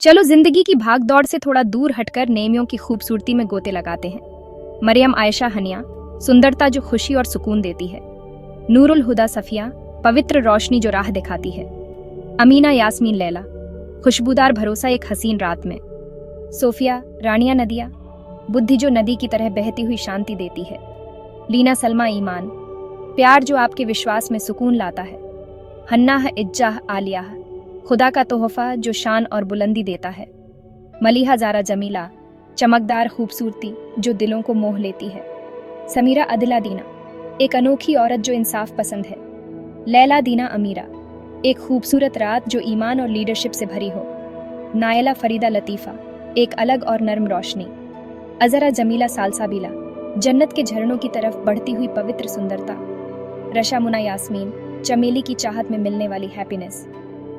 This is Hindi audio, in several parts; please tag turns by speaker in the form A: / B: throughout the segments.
A: चलो जिंदगी की भाग दौड़ से थोड़ा दूर हटकर नेमियों की खूबसूरती में गोते लगाते हैं। मरियम आयशा हनिया, सुंदरता जो खुशी और सुकून देती है। नूरुल हुदा सफिया, पवित्र रोशनी जो राह दिखाती है। अमीना यास्मीन लैला, खुशबूदार भरोसा एक हसीन रात में। सोफिया रानिया नदिया, बुद्धि जो नदी की तरह बहती हुई शांति देती है। लीना सलमा ईमान, प्यार जो आपके विश्वास में सुकून लाता है। हन्नाह इज्जाह आलिया, खुदा का तोहफा जो शान और बुलंदी देता है। मलिहा ज़ारा जमीला, चमकदार खूबसूरती जो दिलों को मोह लेती है। समीरा अदिला दीना, एक अनोखी औरत जो इंसाफ पसंद है। लैला दीना अमीरा, एक खूबसूरत रात जो ईमान और लीडरशिप से भरी हो। नायला फरीदा लतीफ़ा, एक अलग और नर्म रोशनी। अजरा जमीला सालसाबिला, जन्नत के झरनों की तरफ बढ़ती हुई पवित्र सुंदरता। रशा मुना यास्मीन, चमेली की चाहत में मिलने वाली हैप्पीनेस।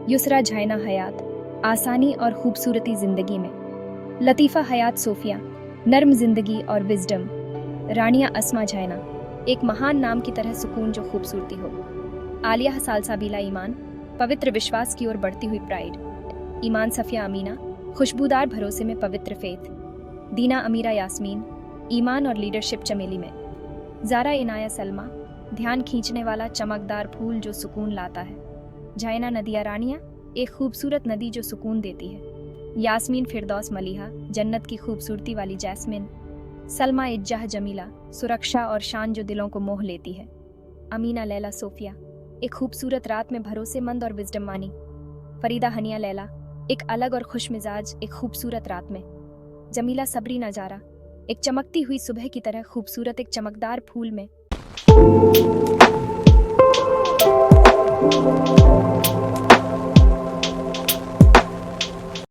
A: युसरा झायना हयात, आसानी और खूबसूरती जिंदगी में। लतीफ़ा हयात सोफिया, नर्म जिंदगी और विजडम। रानिया अस्मा झायना, एक महान नाम की तरह सुकून जो खूबसूरती हो। आलिया सालसाबिला ईमान, पवित्र विश्वास की ओर बढ़ती हुई प्राइड। ईमान सफिया अमीना, खुशबूदार भरोसे में पवित्र फेथ। दीना अमीरा यास्मीन, ईमान और लीडरशिप चमेली में। ज़ारा इनाया सलमा, ध्यान खींचने वाला चमकदार फूल जो सुकून लाता है। जायना नदिया रानिया, एक खूबसूरत नदी जो सुकून देती है। यास्मीन फिरदौस मलिहा, जन्नत की खूबसूरती वाली जैस्मिन। सलमा इज्जाह जमीला, सुरक्षा और शान जो दिलों को मोह लेती है। अमीना लैला सोफिया, एक खूबसूरत रात में भरोसेमंद और विजडम मानी। फरीदा हनिया लैला, एक अलग और खुश मिजाज एक खूबसूरत रात में। जमीला सबरी नजारा, एक चमकती हुई सुबह की तरह खूबसूरत एक चमकदार फूल में।